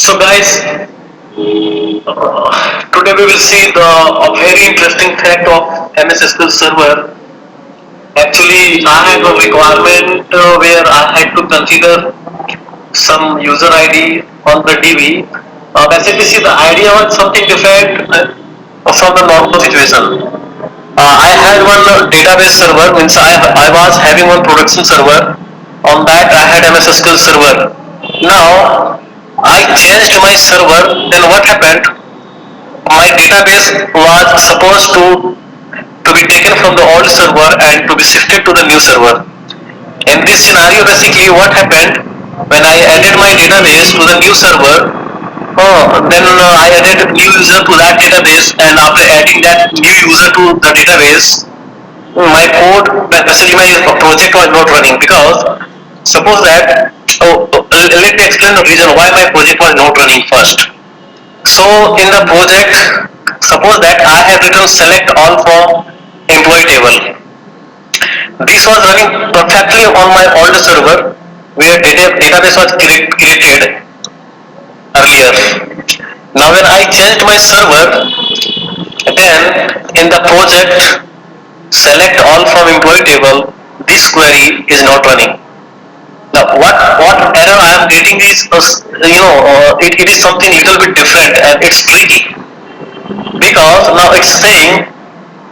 So guys, today we will see a very interesting fact of MS SQL Server. Actually, I had a requirement where I had to configure some user ID on the DB. Basically, see the idea was something different from the normal situation. I had one database server, means I was having one production server. On that, I had MS SQL Server. Now, I changed my server. Then what happened? My database was supposed to be taken from the old server and to be shifted to the new server. In this scenario, basically what happened when I added my database to the new server, then I added new user to that database, and after adding that new user to the database, my code, basically my project was not running because suppose that, let me explain the reason why my project was not running first. So in the project, suppose that I have written select all from employee table. This was running perfectly on my old server where database was created earlier. Now when I changed my server, then in the project select all from employee table, this query is not running. Now what error I am getting is, it is something little bit different and it's tricky because now it's saying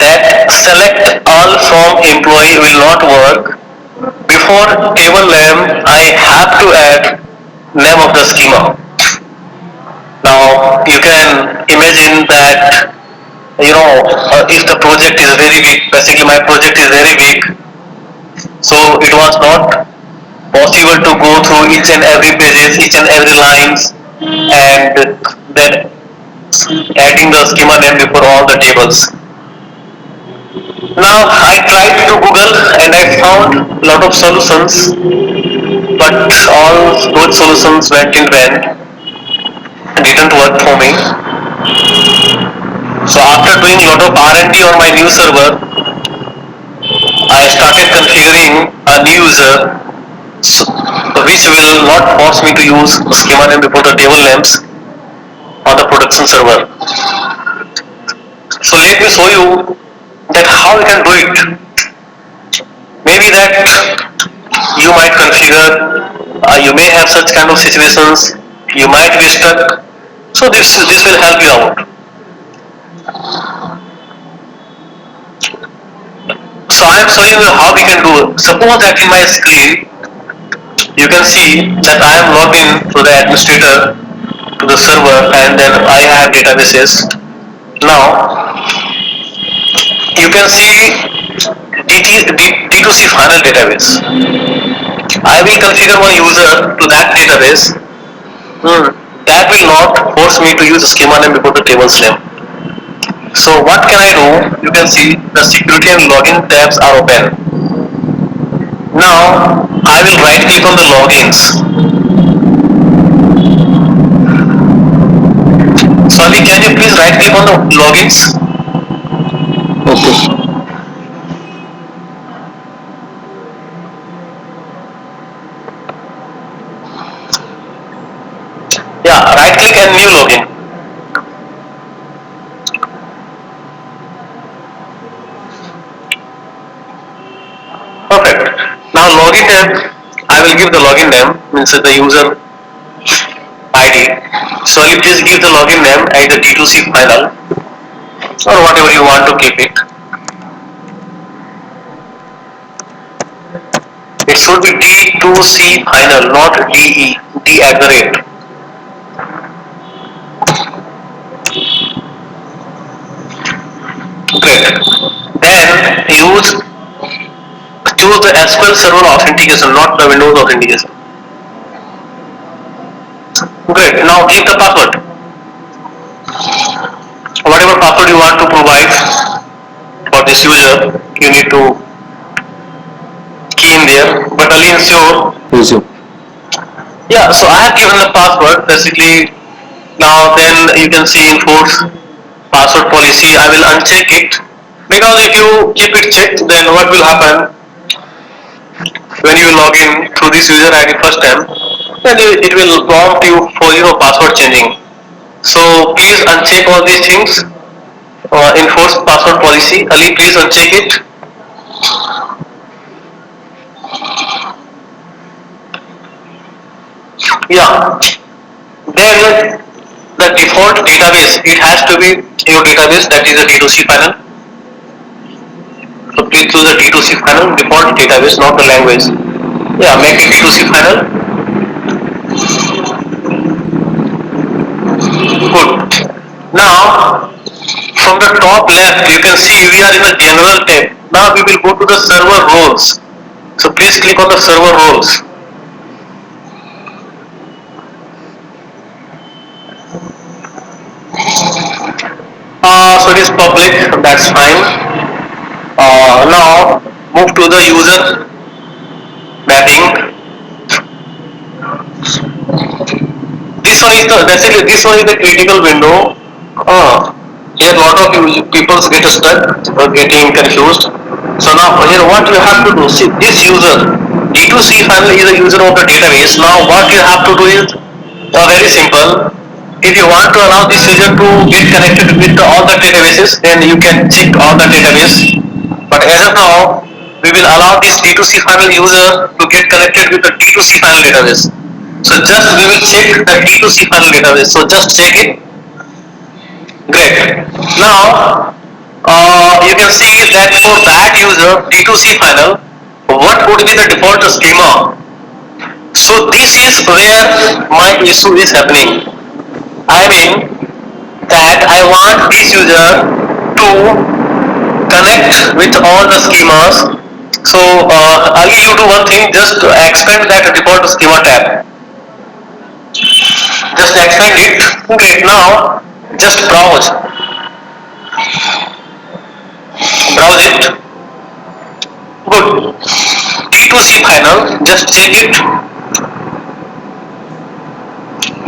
that select all from employee will not work. Before table name, I have to add name of the schema. Now you can imagine that, if the project is very big, basically my project is very big, so it was not possible to go through each and every pages, each and every lines, and then adding the schema name before all the tables. Now I tried to Google and I found a lot of solutions, but all those solutions went in vain, didn't work for me. So after doing a lot of R&D on my new server, I started configuring a new user, which will not force me to use schema name before the table names on the production server. So let me show you that how you can do it. Maybe that you might configure, you may have such kind of situations, you might be stuck. So this will help you out. So I am showing you how we can do. Suppose that in my screen you can see that I am logged in to the administrator to the server, and then I have databases. Now you can see D2C final database. I will configure one user to that database. That will not force me to use a schema name before the table's name. So what can I do? You can see the security and login tabs are open. Now I will right click on the logins. Sorry, can you please right click on the logins? Okay. Yeah, right click and new login. Perfect. Now login name, I will give the login name, means the user ID. So you please give the login name as the D2C final or whatever you want to keep it. It should be D2C final, not DE, D at the rate. Great. Then choose the SQL Server authentication, not the Windows authentication. Great. Now give the password. Whatever password you want to provide for this user, you need to key in there. But I'll ensure. Resume. Yeah. So I have given the password. Basically, now then you can see enforce password policy. I will uncheck it because if you keep it checked, then what will happen when you log in through this user ID first time? and it will prompt you for your password changing. So please uncheck all these things. Enforce password policy. Ali, please uncheck it. Yeah. Then the default database, it has to be your database, that is a D2C panel. So please choose a D2C panel, default database, not the language. Yeah, make it D2C panel. Good. Now, from the top left, you can see we are in the general tab. Now we will go to the server roles. So please click on the server roles. So it is public, that's fine. Now move to the user mapping. This one is the critical window. Here a lot of people get stuck or getting confused. So now here what you have to do, see this user, D2C finally is a user of the database. Now what you have to do is very simple. If you want to allow this user to get connected with all the databases, then you can check all the database. But as of now, we will allow this D2C final user to get connected with the D2C final database. So just we will check the D2C final database. So just check it. Great. Now you can see that for that user D2C panel, what would be the default schema? So this is where my issue is happening. I mean that I want this user to connect with all the schemas. So I'll you do one thing, just expand that default schema tab. Just expand it. Great. Now just browse it. Good. D2C panel, just check it.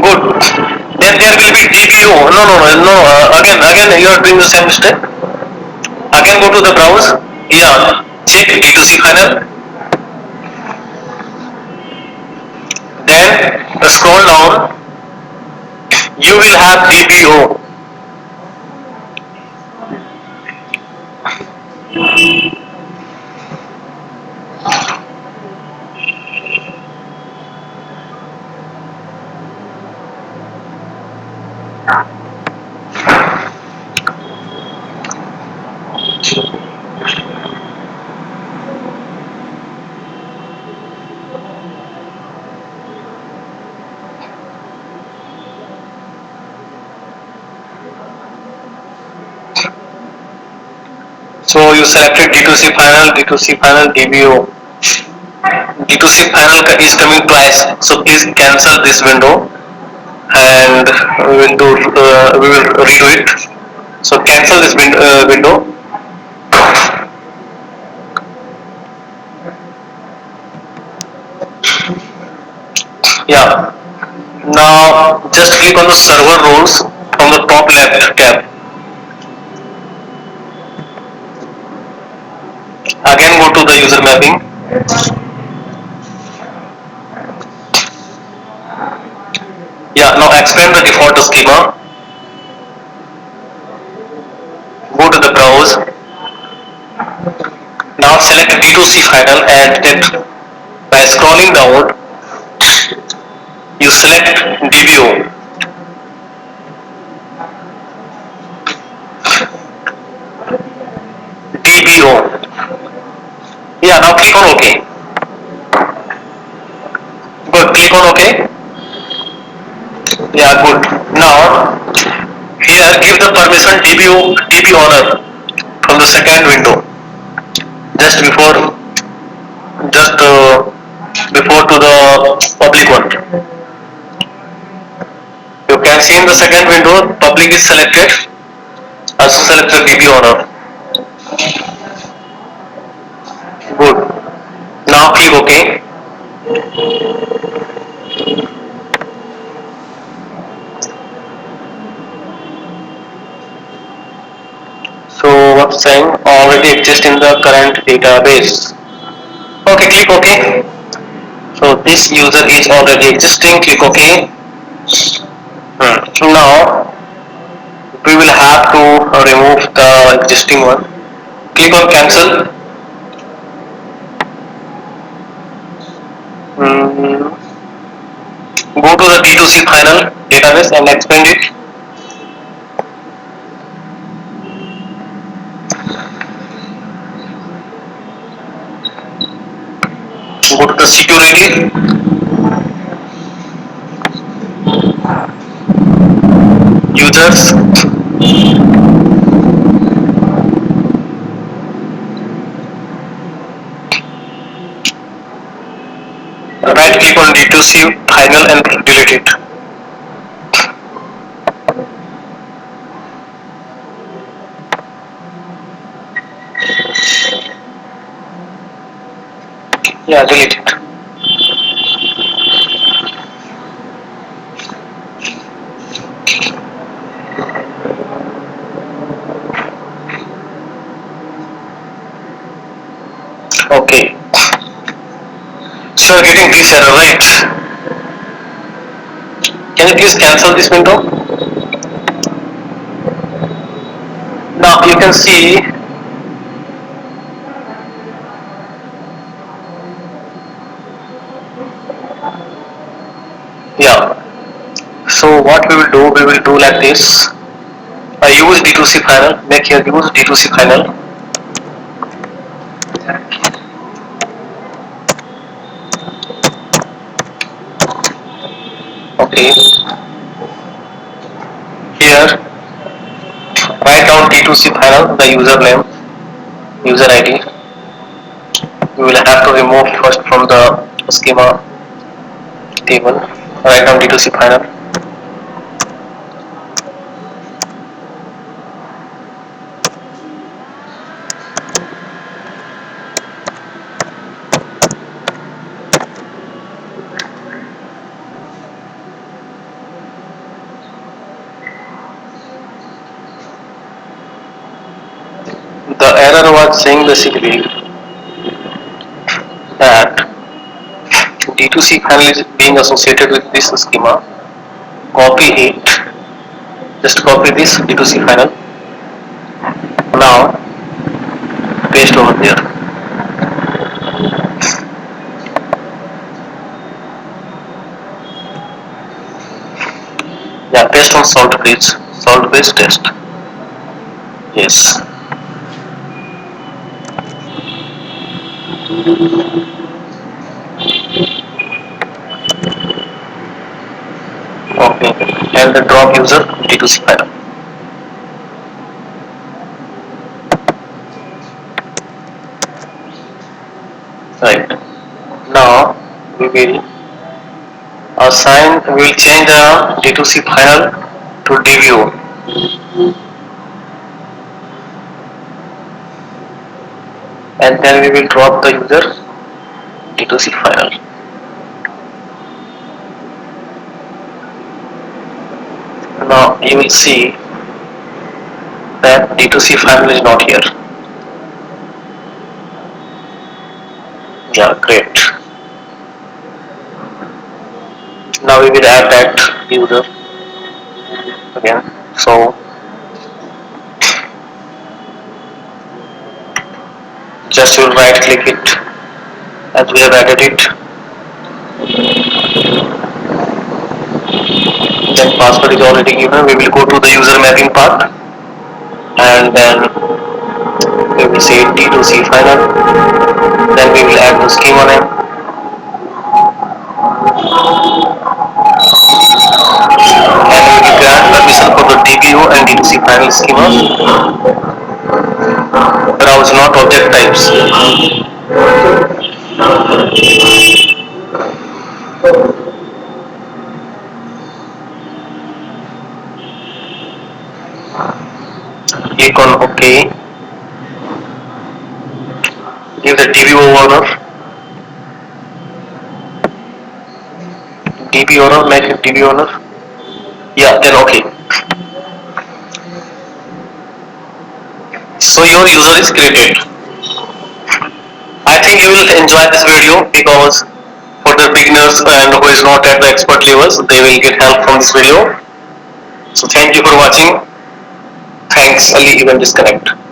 Good. Then there will be DBO. No. Again, you are doing the same mistake. Again, go to the browse. Yeah. Check D2C panel. Then scroll down. You will have DBO. So you selected D2C panel, DBO. D2C panel is coming twice. So please cancel this window and we will redo it. So cancel this window. Yeah. Now just click on the server roles from the top left tab. Again go to the user mapping. Yeah, now expand the default schema. Go to the browse. Now select D2C final and then by scrolling down you select DBO. DBO. Yeah, now click on OK. Good, click on OK. Yeah, good. Now here give the permission DB owner from the second window. Just before to the public one. You can see in the second window public is selected. Also select the DB owner. Good. Now click OK. So what's saying already exists in the current database. Okay, click OK. So this user is already existing. Click OK. Now we will have to remove the existing one. Click on cancel. Hmm. Go to the D2C final database and expand it. Go to the security, users, right click on D2C final and delete it. Yeah, delete it. Okay. So you're getting this error, right? Can you please cancel this window? Now you can see, yeah. So what we will do like this. Use D2C panel. Make here use D2C panel. Okay. Here, write down D2C panel, the username, user ID. We will have to remove first from the schema table. Write down D2C panel. The error was saying basically that D2C panel is being associated with this schema. Copy it. Just copy this D2C panel. Now paste over there. Yeah, paste on salt page. Salt page test. Yes. Okay. And the drop user D2C panel. Right. Now we will we will change the D2C panel to DVO. And then we will drop the user D2C panel. Now you will see that D2C panel is not here. Yeah, great. Now we will add that user again. So just you will right click it as we have added it. Then password is already given. We will go to the user mapping part and then we will say D2C final. Then we will add the schema name. And we will grant permission for the DBO and D2C final schema. Browse not object types. Click on OK. Give the DBO owner. DB owner, make it DB owner. Yeah, then OK. So your user is created. I think you will enjoy this video because for the beginners and who is not at the expert levels, they will get help from this video. So thank you for watching. Thanks, Ali. You can disconnect.